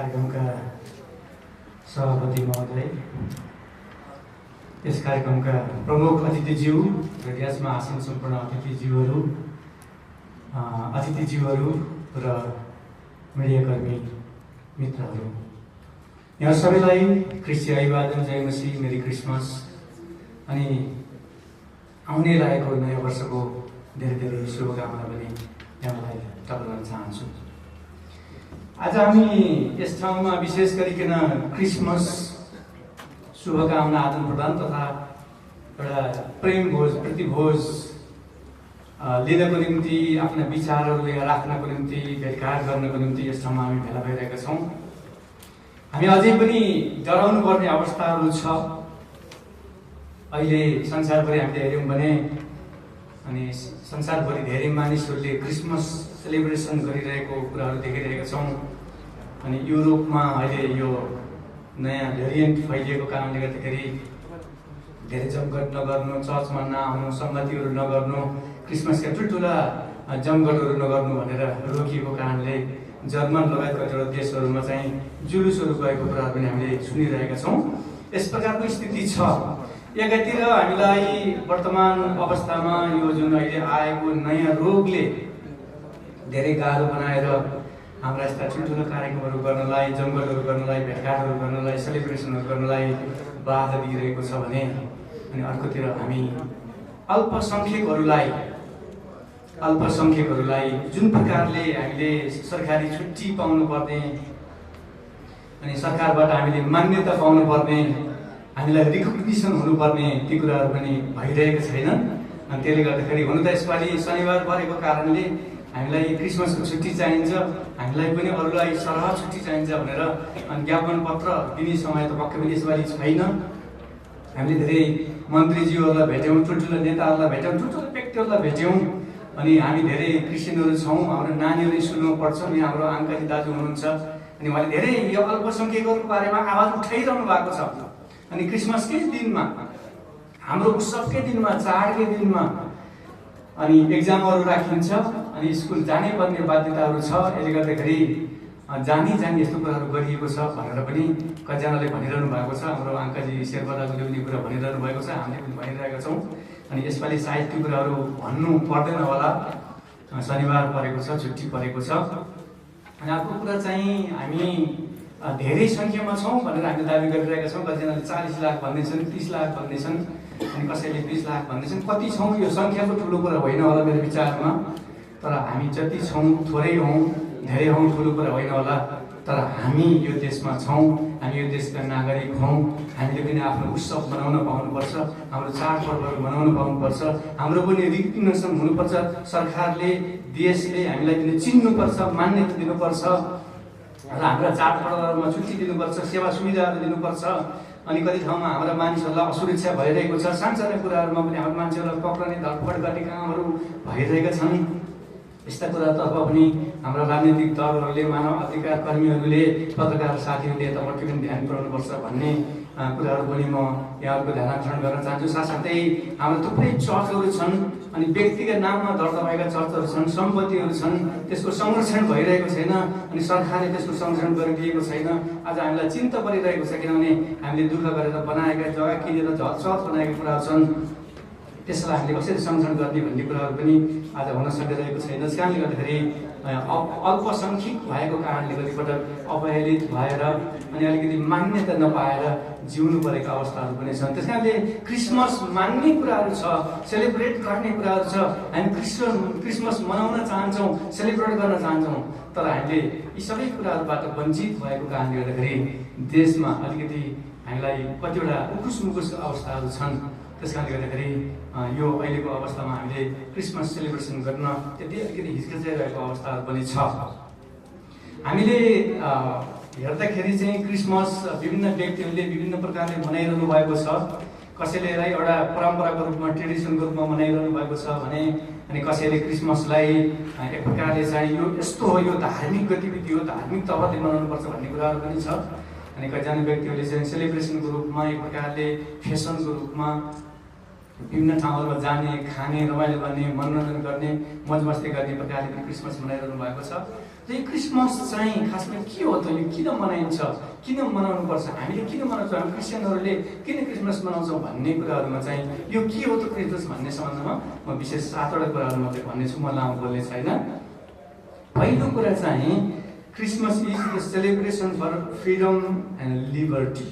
कार्यक्रमका सभापति महोदय, यस कार्यक्रमका प्रमुख अतिथिज्यू र यसमा आसन सम्पन्न अतिथिज्यूहरू र मिडियाकर्मी मित्रहरू, यहाँ सबैलाई क्रिस्चियन अभिवादन, जय मसीह, मेरी क्रिसमस अनि आउने लागेको नयाँ वर्षको धेरै धेरै शुभकामना पनि यहाँलाई टक्राउन चाहन्छु। आज हामी यस ठाउँमा विशेष गरिकन क्रिसमस शुभकामना आदान प्रदान तथा एउटा प्रेम भोज प्रतिभोज लिनको निम्ति आफ्ना विचारहरू यहाँ राख्नको निम्ति भेटघाट गर्नको निम्ति यस ठाउँमा हामी भेला भइरहेका छौँ। हामी अझै पनि डराउनु पर्ने अवस्थाहरू छ। अहिले संसारभरि हामीले हेऱ्यौँ भने अनि संसारभरि धेरै मानिसहरूले क्रिसमस सेलिब्रेसन गरिरहेको कुराहरू देखिरहेका छौँ। अनि युरोपमा अहिले यो नयाँ भेरिएन्ट फैलिएको कारणले गर्दाखेरि धेरै जमघट नगर्नु, चर्चमा नआउनु, सङ्गतिहरू नगर्नु, क्रिसमसका ठुल्ठुला जमघटहरू नगर्नु भनेर रोकिएको कारणले जर्मन लगायत कतिवटा देशहरूमा चाहिँ जुलुसहरू गएको कुराहरू पनि हामीले सुनिरहेका छौँ। यस प्रकारको स्थिति छ। एकातिर हामीलाई वर्तमान अवस्थामा यो जुन अहिले आएको नयाँ रोगले धेरै गाह्रो बनाएर हाम्रा यस्ता ठुल्ठुलो कार्यक्रमहरू गर्नलाई, जमघटहरू गर्नलाई, भेटघाटहरू गर्नलाई, सेलिब्रेसनहरू गर्नलाई बाधा दिइरहेको छ भने अनि अर्कोतिर हामी अल्पसङ्ख्यकहरूलाई जुन प्रकारले हामीले सरकारी छुट्टी पाउनुपर्ने अनि सरकारबाट हामीले मान्यता पाउनुपर्ने, हामीलाई रिकग्निसन हुनुपर्ने ती कुराहरू पनि भइरहेको छैन। अनि त्यसले गर्दाखेरि हुन त यसपालि शनिबार परेको कारणले हामीलाई क्रिसमसको छुट्टी चाहिन्छ, हामीलाई पनि अरूलाई सरह छुट्टी चाहिन्छ भनेर अनि ज्ञापन पत्र दिने समय त पक्कै पनि यसपालि छैन। हामीले धेरै मन्त्रीज्यूहरूलाई भेट्यौँ, ठुल्ठुलो नेताहरूलाई भेट्यौँ, ठुल्ठुलो व्यक्तिहरूलाई भेट्यौँ। अनि हामी धेरै क्रिस्चियनहरू छौँ, हाम्रो नानीहरू स्कुलमा पढ्छौँ। यहाँ हाम्रो आङ्काजी दाजु हुनुहुन्छ अनि उहाँले धेरै यो अल्पसङ्ख्यकहरूको बारेमा आवाज उठाइरहनु भएको छ। अनि क्रिसमसकै दिनमा, हाम्रो उत्सवकै दिनमा, चाडकै दिनमा अनि एक्जामहरू राखिन्छ अनि स्कुल जानै पर्ने बाध्यताहरू छ। यसले गर्दाखेरि जानी यस्तो कुराहरू गरिएको छ भनेर पनि कतिजनाले भनिरहनु भएको छ। हाम्रो आङ्काजी शेर्पा दाजुले पनि कुरा भनिरहनु भएको छ, हामीले पनि भनिरहेका छौँ। अनि यसपालि सायद त्यो कुराहरू भन्नु पर्दैन होला, शनिबार परेको छ, छुट्टी परेको छ। अनि अर्को कुरा चाहिँ हामी धेरै सङ्ख्यामा छौँ भनेर हामीले दाबी गरिरहेका छौँ। कतिजनाले 40 लाख भन्दैछन्, 30 लाख भन्दैछन्, अनि कसैले 20 लाख भन्दैछन्। कति छौँ यो सङ्ख्याको ठुलो कुरा होइन होला मेरो विचारमा, तर हामी जति छौँ थोरै हौँ, धेरै हौँ, ठुलो कुरा होइन होला। तर हामी यो देशमा छौँ, हामी यो देशका नागरिक हौँ। हामीले पनि आफ्नो उत्सव मनाउन पाउनुपर्छ, हाम्रो चाडपर्वहरू मनाउन पाउनुपर्छ, हाम्रो पनि रिकग्निसन हुनुपर्छ। सरकारले, देशले हामीलाई पनि चिन्नुपर्छ, मान्यता दिनुपर्छ र हाम्रा चाडपर्वहरूमा छुट्टी दिनुपर्छ, सेवा सुविधाहरू दिनुपर्छ। अनि कति ठाउँमा हाम्रा मानिसहरूलाई असुरक्षा भइरहेको छ, सानसाना कुराहरूमा पनि हाम्रो मान्छेहरूलाई पक्रने, धरपकड गर्ने कामहरू भइरहेका छन्। यस्ता कुरातर्फ पनि हाम्रा राजनीतिक दलहरूले, मानव अधिकार कर्मीहरूले, पत्रकार साथीहरूले यतापट्टि पनि ध्यान पुर्याउनुपर्छ भन्ने कुराहरू पनि म यहाँहरूको ध्यान आकर्षण गर्न चाहन्छु। साथसाथै हाम्रो थुप्रै चर्चहरू छन् अनि व्यक्तिगत नाममा दर्ता भएका चर्चहरू छन्, सम्पत्तिहरू छन्, त्यसको संरक्षण भइरहेको छैन अनि सरकारले त्यसको संरक्षण गरिदिएको छैन। आज हामीलाई चिन्ता परिरहेको छ, किनभने हामीले दुःख गरेर बनाएका, जग्गा किनेर चर्च बनाएका कुराहरू छन्, त्यसलाई हामीले कसरी संरक्षण गर्ने भन्ने कुराहरू पनि आज हुन सकिरहेको छैन। त्यस कारणले गर्दाखेरि अल्पसङ्ख्यक भएको कारणले कतिपटक अवहेलित भएर अनि अलिकति मान्यता नपाएर जिउनु परेका अवस्थाहरू पनि छन्। त्यस कारणले क्रिसमस मान्ने कुराहरू छ, सेलिब्रेट गर्ने कुराहरू छ, हामी क्रिसमस मनाउन चाहन्छौँ, सेलिब्रेट गर्न चाहन्छौँ, तर हामीले यी सबै कुराहरूबाट वञ्चित भएको कारणले गर्दाखेरि देशमा अलिकति हामीलाई कतिवटा उकुस मुकुस अवस्थाहरू छन्। त्यस कारणले गर्दाखेरि यो अहिलेको अवस्थामा हामीले क्रिसमस सेलिब्रेसन गर्न त्यति अलिकति हिचकिचाइरहेको अवस्थाहरू पनि छ। हामीले हेर्दाखेरि चाहिँ क्रिसमस विभिन्न व्यक्तिहरूले विभिन्न प्रकारले मनाइरहनु भएको छ। कसैले यसलाई एउटा परम्पराको रूपमा, ट्रेडिसनको रूपमा मनाइरहनु भएको छ भने, अनि कसैले क्रिसमसलाई एक प्रकारले चाहिँ यो यस्तो हो, यो धार्मिक गतिविधि हो, धार्मिक तवरले मनाउनुपर्छ भन्ने कुराहरू पनि छ। अनि कतिजना व्यक्तिहरूले चाहिँ सेलिब्रेसनको रूपमा, एक प्रकारले फेसनको रूपमा विभिन्न ठाउँहरूमा जाने, खाने, रमाइलो गर्ने, मनोरञ्जन गर्ने, मौज मस्ती गर्ने प्रकारले पनि क्रिसमस मनाइरहनु भएको छ। र यो क्रिसमस चाहिँ खासमा के हो त, यो किन मनाइन्छ, किन मनाउनुपर्छ, हामीले किन मनाउँछौँ, हामी क्रिस्चियनहरूले किन क्रिसमस मनाउँछौँ भन्ने कुराहरूमा चाहिँ यो के हो त क्रिसमस भन्ने सम्बन्धमा म विशेष 7वटा कुराहरू मात्रै भन्नेछु, म लामो बोल्ने छैन। पहिलो कुरा चाहिँ Christmas is the celebration for freedom and liberty.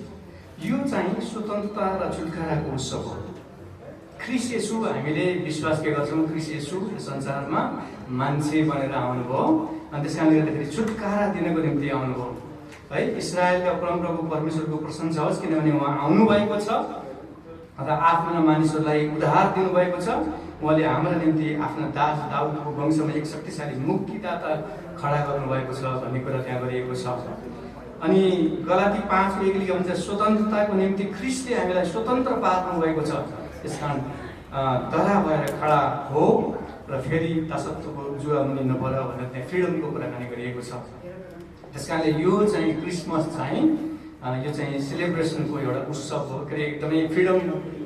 यो चाहिँ स्वतन्त्रता र छुटकाराको उत्सव हो। ख्रिस्ट येशू हामीले विश्वास के गर्छौँ, ख्रिस्ट येशू संसारमा मान्छे बनेर आउनुभयो अनि त्यस कारणले गर्दाखेरि छुटकारा दिनको निम्ति आउनुभयो है। इस्रायलका परमप्रभु परमेश्वरको प्रशंसा होस्, किनभने उहाँ आउनुभएको छ र आफ्ना मानिसहरूलाई उद्धार दिनुभएको छ। उहाँले हाम्रो निम्ति आफ्ना दास दाउदको वंशमा एक शक्तिशाली मुक्तिदाता खडा गर्नुभएको छ भन्ने कुरा त्यहाँ गरिएको छ। अनि गलाती 5:1 लेखेको हुन्छ, स्वतन्त्रताको निम्ति ख्रिस्टले हामीलाई स्वतन्त्र पार्नु भएको छ, त्यसकारण दरा भएर खडा हो र फेरि दासत्वको जुवा मुनि नपर भनेर त्यहाँ फ्रिडमको कुराकानी गरिएको छ। त्यस कारणले यो चाहिँ क्रिसमस चाहिँ यो चाहिँ सेलिब्रेसनको एउटा उत्सव हो, के अरे एकदमै फ्रिडम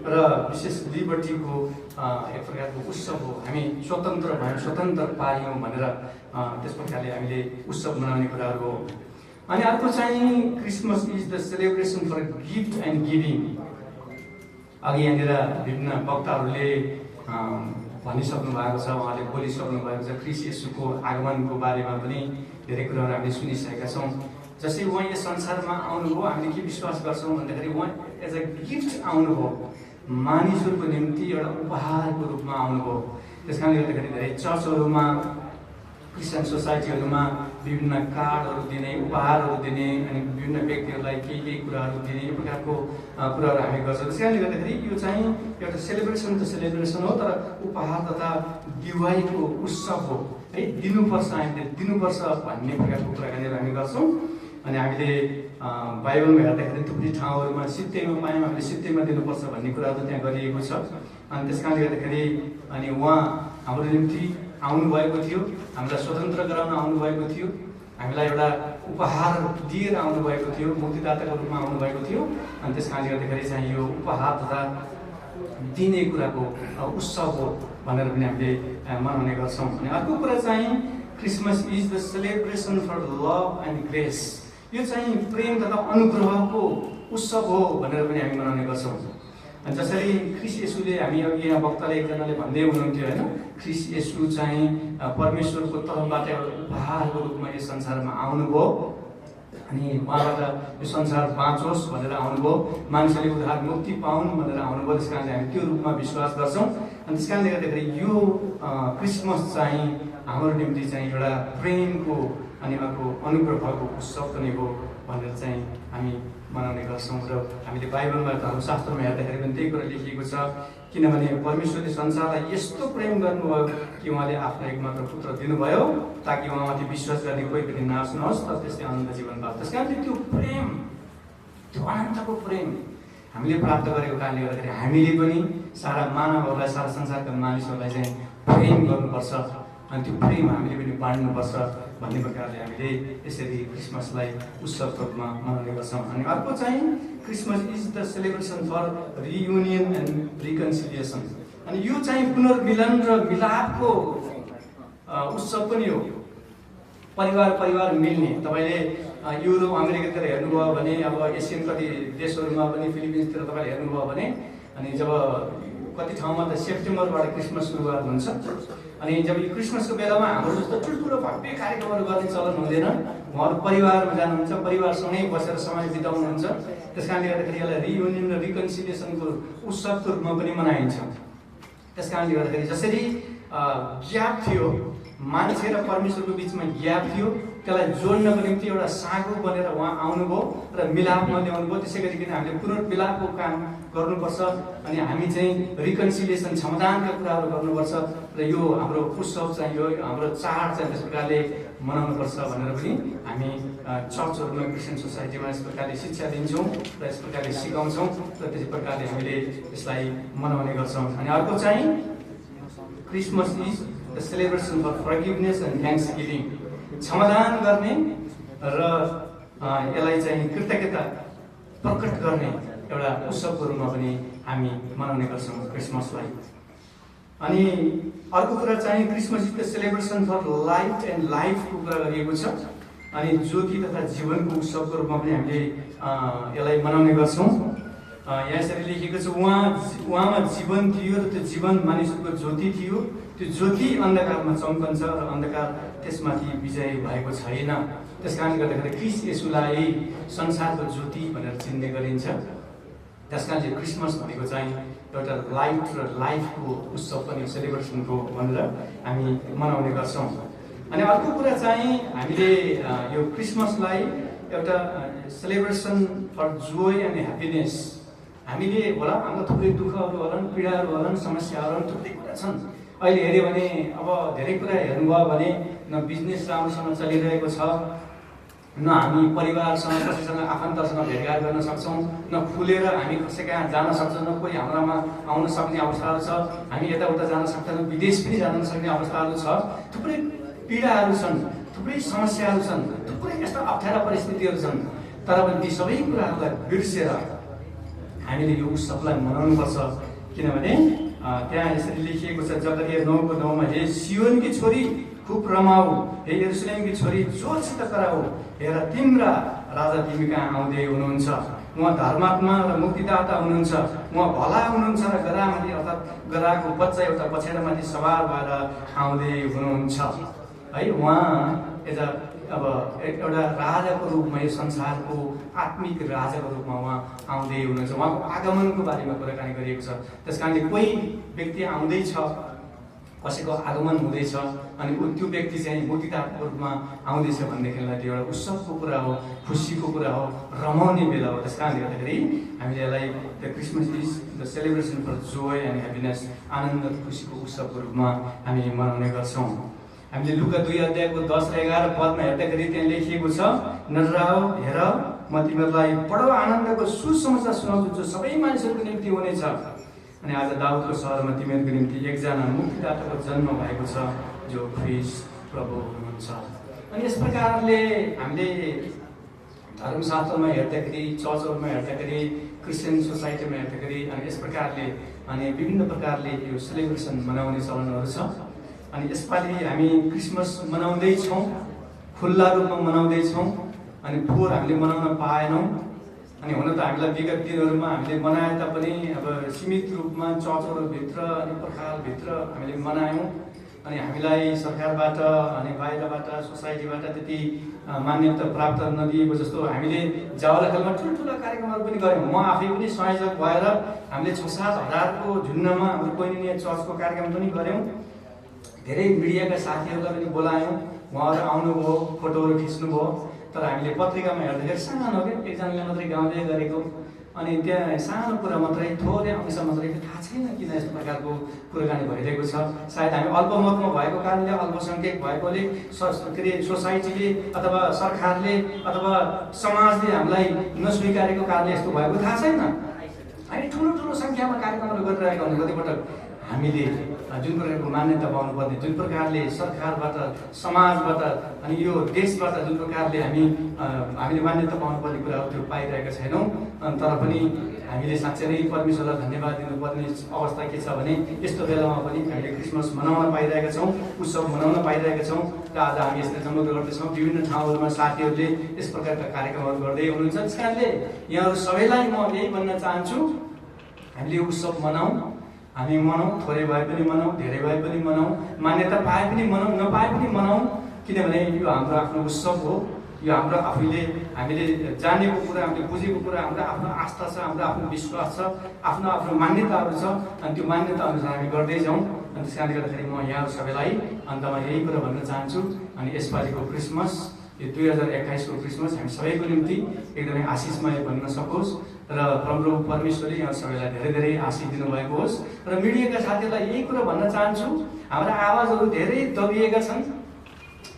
र विशेष लिबर्टीको एक प्रकारको उत्सव हो। हामी स्वतन्त्र भयौँ, स्वतन्त्र पायौँ भनेर त्यस प्रकारले हामीले उत्सव मनाउने कुराहरू हो। अनि अर्को चाहिँ Christmas is the celebration for gift and giving. अघि यहाँनिर विभिन्न वक्ताहरूले भनिसक्नु भएको छ, उहाँले बोलिसक्नु भएको छ। ख्रिस्ट येशूको आगमनको बारेमा पनि धेरै कुराहरू हामीले सुनिसकेका छौँ। जसै उहाँ यस संसारमा आउनुभयो, हामीले के विश्वास गर्छौँ भन्दाखेरि उहाँ एज अ गिफ्ट आउनुभयो, मानिसहरूको निम्ति एउटा उपहारको रूपमा आउनुभयो। त्यस कारणले गर्दाखेरि धेरै चर्चहरूमा, क्रिस्चियन सोसाइटीहरूमा विभिन्न कार्डहरू दिने, उपहारहरू दिने, अनि विभिन्न व्यक्तिहरूलाई केही कुराहरू दिने, यो प्रकारको कुराहरू हामी गर्छौँ। त्यस कारणले गर्दाखेरि यो चाहिँ एउटा सेलिब्रेसन त सेलिब्रेसन हो, तर उपहार तथा दिवालीको उत्सव हो है। दिनुपर्छ, हामीले दिनुपर्छ भन्ने प्रकारको कुराकानीहरू हामी गर्छौँ। अनि हामीले बाइबलमा हेर्दाखेरि थुप्रै ठाउँहरूमा सित्तैमा पायौँ, हामीले सित्तैमा दिनुपर्छ भन्ने कुराहरू त्यहाँ गरिएको छ। अनि त्यस कारणले गर्दाखेरि अनि उहाँ हाम्रो निम्ति आउनुभएको थियो, हामीलाई स्वतन्त्र गराउन आउनुभएको थियो, हामीलाई एउटा उपहार दिएर आउनुभएको थियो, मुक्तिदाताको रूपमा आउनुभएको थियो। अनि त्यस कारणले गर्दाखेरि चाहिँ यो उपहार तथा दिने कुराको उत्सव हो भनेर पनि हामीले मनाउने गर्छौँ। अनि अर्को कुरा चाहिँ Christmas is the celebration for love and grace. यो चाहिँ प्रेम तथा अनुग्रहको उत्सव हो भनेर पनि हामी मनाउने गर्छौँ। अनि जसरी ख्रिस्ट येशूले, हामी अघि यहाँ वक्ताले एकजनाले भन्दै हुनुहुन्थ्यो होइन, ख्रिस्ट येशू चाहिँ परमेश्वरको तर्फबाट एउटा उपहारको रूपमा यस संसारमा आउनुभयो अनि उहाँबाट यो संसार बाँचोस् भनेर आउनुभयो, मानिसले उद्धार मुक्ति पाउन् भनेर आउनुभयो। त्यस कारणले हामी त्यो रूपमा विश्वास गर्छौँ। अनि त्यस कारणले गर्दाखेरि यो क्रिसमस चाहिँ हाम्रो निम्ति चाहिँ एउटा प्रेमको अनि अर्को अनुग्रहको उत्सव पनि हो भनेर चाहिँ हामी मनाउने गर्छौँ। र हामीले बाइबलमा धर्मशास्त्रमा हेर्दाखेरि पनि त्यही कुरा लेखिएको छ, किनभने परमेश्वरले संसारलाई यस्तो प्रेम गर्नुभयो कि उहाँले आफ्नो एकमात्र पुत्र दिनुभयो ताकि उहाँमाथि विश्वास गर्ने कोही पनि नाश नहोस् तर त्यसले अनन्त जीवन पाओस्। त्यस कारणले त्यो प्रेम, त्यो अनन्तको प्रेम हामीले प्राप्त गरेको कारणले गर्दाखेरि हामीले पनि सारा मानवहरूलाई, सारा संसारका मानिसहरूलाई चाहिँ प्रेम गर्नुपर्छ अनि त्यो प्रेम हामीले पनि बाँड्नुपर्छ भन्ने प्रकारले हामीले यसरी क्रिसमसलाई उत्सवको रूपमा मनाउने गर्छौँ। अनि अर्को चाहिँ Christmas is the celebration for reunion and reconciliation. अनि यो चाहिँ पुनर्मिलन र मिलापको उत्सव पनि हो। परिवार मिल्ने, तपाईँले युरोप अमेरिकातिर हेर्नुभयो भने, अब एसियन कति देशहरूमा पनि, फिलिपिन्सतिर तपाईँले हेर्नुभयो भने, अनि जब कति ठाउँमा त सेप्टेम्बरबाट क्रिसमस सुरुवात हुन्छ। अनि जब यो क्रिसमसको बेलामा हाम्रो जस्तो ठुल्ठुलो भव्य कार्यक्रमहरू गर्ने चलन हुँदैन, उहाँहरू परिवारमा जानुहुन्छ, परिवारसँगै बसेर समय बिताउनुहुन्छ। त्यस कारणले गर्दाखेरि यसलाई रियुनियन र रिकन्सिलिएसनको उत्सवको रूपमा पनि मनाइन्छ। त्यस कारणले गर्दाखेरि जसरी ग्याप थियो, मान्छे र परमेश्वरको बिचमा ग्याप थियो, त्यसलाई जोड्नको निम्ति एउटा साँगो बनेर उहाँ आउनुभयो र मिलापमा ल्याउनुभयो। त्यसै गरिकन हामीले पुनर्मिलापको काम गर्नुपर्छ अनि हामी चाहिँ रिकन्सिलिएसन, समाधानका कुराहरू गर्नुपर्छ र यो हाम्रो उत्सव चाहिँ, यो हाम्रो चाड चाहिँ त्यस प्रकारले मनाउनुपर्छ भनेर पनि हामी चर्चहरूमा, क्रिस्चियन सोसाइटीमा यस प्रकारले शिक्षा दिन्छौँ र यस प्रकारले सिकाउँछौँ र त्यस प्रकारले हामीले यसलाई मनाउने गर्छौँ। अनि अर्को चाहिँ Christmas is the celebration for forgiveness and thanksgiving. क्षमादान गर्ने र यसलाई चाहिँ कृतज्ञता प्रकट गर्ने एउटा उत्सवको रूपमा पनि हामी मनाउने गर्छौँ क्रिसमसलाई। अनि अर्को कुरा चाहिँ Christmas is the celebration for light and लाइफको कुरा गरिएको छ। अनि ज्योति तथा जीवनको उत्सवको रूपमा पनि हामीले यसलाई मनाउने गर्छौँ। यहाँ यसरी लेखेको छ, उहाँमा जीवन थियो र त्यो जीवन मानिसहरूको ज्योति थियो, त्यो ज्योति अन्धकारमा चम्कन्छ र अन्धकार त्यसमाथि विजय भएको छैन। त्यस कारणले गर्दाखेरि क्रिस्ट येशूलाई संसारको ज्योति भनेर चिन्ने गरिन्छ। त्यस कारणले क्रिसमस भनेको चाहिँ एउटा लाइट र लाइफको उत्सव पनि सेलिब्रेसनको भनेर हामी मनाउने गर्छौँ। अनि अर्को कुरा चाहिँ हामीले यो क्रिसमसलाई एउटा celebration for joy and happiness, हामीले होला हाम्रो थुप्रै दुःखहरू होलान्, पीडाहरू होलान्, समस्याहरू होलान्, थुप्रै कुरा छन्। अहिले हेऱ्यो भने अब धेरै कुरा हेर्नुभयो भने न बिजनेस राम्रोसँग चलिरहेको छ, न हामी परिवारसँग कसैसँग आफन्तसँग भेटघाट गर्न सक्छौँ, न खुलेर हामी कसै कहाँ जान सक्छौँ, न कोही हाम्रोमा आउन सक्ने अवस्थाहरू छ, हामी यताउता जान सक्दैनौँ, विदेश पनि जान सक्ने अवस्थाहरू छ। थुप्रै पीडाहरू छन्, थुप्रै समस्याहरू छन्, थुप्रै यस्ता अप्ठ्यारा परिस्थितिहरू छन्। तर पनि ती सबै कुराहरूलाई बिर्सेर हामीले यो उत्सवलाई मनाउनुपर्छ। किनभने त्यहाँ यसरी लेखिएको छ जकरिया 9:9 हे सियोनकी छोरी खुब रमाऊ, हे यरुशलेमकी छोरी जोरसित कराऊ, हेर तिम्रा राजा तिमी कहाँ आउँदै हुनुहुन्छ, उहाँ धर्मात्मा र मुक्तिदाता हुनुहुन्छ, उहाँ भला हुनुहुन्छ र गधामाथि अर्थात् गधाको बच्चा एउटा बछेडामाथि सवार भएर आउँदै हुनुहुन्छ है। उहाँ अब एउटा राजाको रूपमा यो संसारको आत्मिक राजाको रूपमा उहाँ आउँदै हुनुहुन्छ। उहाँको आगमनको बारेमा कुराकानी गरिएको छ। त्यस कारणले कोही व्यक्ति आउँदैछ, कसैको आगमन हुँदैछ अनि त्यो व्यक्ति चाहिँ मुक्तिदाताको रूपमा आउँदैछ भनेदेखिलाई त्यो एउटा उत्सवको कुरा हो, खुसीको कुरा हो, रमाउने बेला हो। त्यस कारणले गर्दाखेरि हामीले यसलाई the Christmas is the celebration for joy and happiness, आनन्द खुसीको उत्सवको रूपमा हामी मनाउने गर्छौँ। हामीले लुका 2:10 र 11 पदमा हेर्दाखेरि त्यहाँ लेखिएको छ, नडराऊ, हेर म तिमीहरूलाई बडो आनन्दको सुसमाचार सुनाउँछु जो सबै मानिसहरूको निम्ति हुनेछ। अनि आज दाउदको सहरमा तिमीहरूको निम्ति एकजना मुक्तिदाताको जन्म भएको छ जो ख्रिस्ट प्रभु हुनुहुन्छ। अनि यस प्रकारले हामीले धर्मशास्त्रमा हेर्दाखेरि, चर्चहरूमा हेर्दाखेरि, क्रिस्चियन सोसाइटीमा हेर्दाखेरि अनि यस प्रकारले अनि विभिन्न प्रकारले यो सेलिब्रेसन मनाउने चलनहरू छ। अनि यसपालि हामी क्रिसमस मनाउँदैछौँ, खुल्ला रूपमा मनाउँदैछौँ। अनि फोहोर हामीले मनाउन पाएनौँ। अनि हुन त हामीलाई विगत दिनहरूमा हामीले मनाए तापनि अब सीमित रूपमा चर्चहरूभित्र अनि पर्खालभित्र हामीले मनायौँ। अनि हामीलाई सरकारबाट अनि बाहिरबाट सोसाइटीबाट त्यति मान्यता प्राप्त नदिएको जस्तो हामीले जावलाखेलमा ठुल्ठुला कार्यक्रमहरू पनि गऱ्यौँ। म आफै पनि संयोजक भएर हामीले 6-7 हजारको झुन्डमा हाम्रो कोइनिया चर्चको कार्यक्रम पनि गऱ्यौँ। धेरै मिडियाका साथीहरूलाई पनि बोलायौँ, उहाँहरू आउनुभयो, फोटोहरू खिच्नुभयो। तर हामीले पत्रिकामा हेर्दाखेरि सानो क्या एकजनाले मात्रै गाउँदै गरेको, अनि त्यहाँ सानो कुरा मात्रै, थोरै अंश मात्रै, थाहा छैन किन यस्तो प्रकारको कुराकानी भइरहेको छ। सायद हामी अल्पमतमा भएको कारणले, अल्पसङ्ख्यक भएकोले, के अरे सोसाइटीले अथवा सरकारले अथवा समाजले हामीलाई नस्वीकारेको कारणले यस्तो भएको थाहा छैन। हामी ठुलो ठुलो सङ्ख्यामा कार्यक्रमहरू गरिरहेका हुन्छौँ। कतिपटक हामीले जुन प्रकारको मान्यता पाउनुपर्ने, जुन प्रकारले सरकारबाट, समाजबाट अनि यो देशबाट जुन प्रकारले हामीले मान्यता पाउनुपर्ने कुराहरू त्यो पाइरहेका छैनौँ। तर पनि हामीले साँच्चै नै परमेश्वरलाई धन्यवाद दिनुपर्ने अवस्था के छ भने यस्तो बेलामा पनि हामीले क्रिसमस मनाउन पाइरहेका छौँ, उत्सव मनाउन पाइरहेका छौँ। र आज हामी यसलाई जम्मा गर्दैछौँ। विभिन्न ठाउँहरूमा साथीहरूले यस प्रकारका कार्यक्रमहरू गर्दै हुनुहुन्छ। त्यस कारणले यहाँहरू सबैलाई म यही भन्न चाहन्छु, हामीले यो उत्सव मनाउँ, हामी मनाउँ, थोरै भए पनि मनाउँ, धेरै भए पनि मनाउँ, मान्यता पाए पनि मनाउँ, नपाए पनि मनाउँ। किनभने यो हाम्रो आफ्नो उत्सव हो। यो हाम्रो हामीले जानेको कुरा, हामीले बुझेको कुरा, हाम्रो आफ्नो आस्था छ, हाम्रो आफ्नो विश्वास छ, आफ्नो आफ्नो मान्यताहरू छ। अनि त्यो मान्यता अनुसार हामी गर्दै जाउँ। अनि त्यस कारणले गर्दाखेरि म यहाँहरू सबैलाई अन्तमा यही कुरा भन्न चाहन्छु। अनि यसपालिको क्रिसमस, यो 2021 को क्रिसमस हामी सबैको निम्ति एकदमै आशिषमय बन्न सकोस् र परमप्रभु परमेश्वरले यहाँ सबैलाई धेरै धेरै आशिष दिनुभएको होस्। र मिडियाका साथीहरूलाई यही कुरा भन्न चाहन्छु, हाम्रा आवाजहरू धेरै दबिएका छन्,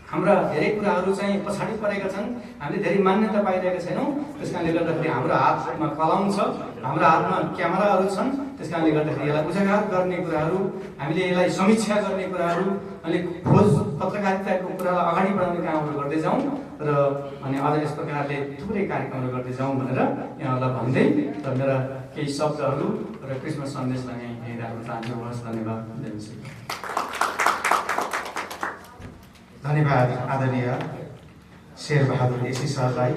हाम्रा धेरै कुराहरू चाहिँ पछाडि परेका छन्, हामीले धेरै मान्यता पाइरहेका छैनौँ। त्यस कारणले गर्दाखेरि हाम्रो हातमा कलम छ, हाम्रो हातमा क्यामेराहरू छन्। त्यस कारणले गर्दाखेरि यसलाई उजागर गर्ने कुराहरू, हामीले यसलाई समीक्षा गर्ने कुराहरू, अनि खोज पत्रकारिताको कुरालाई अगाडि बढाउने कामहरू गर्दै जाउँ र अनि अझ यस प्रकारले थुप्रै कार्यक्रमहरू गर्दै जाउँ भनेर यहाँहरूलाई भन्दै र मेरा केही शब्दहरू र क्रिसमस सन्देशलाई यहीँ राख्न चाहन्छु। हस्, धन्यवाद। धन्यवाद आदरणीय शेरबहादुर एसी सरलाई।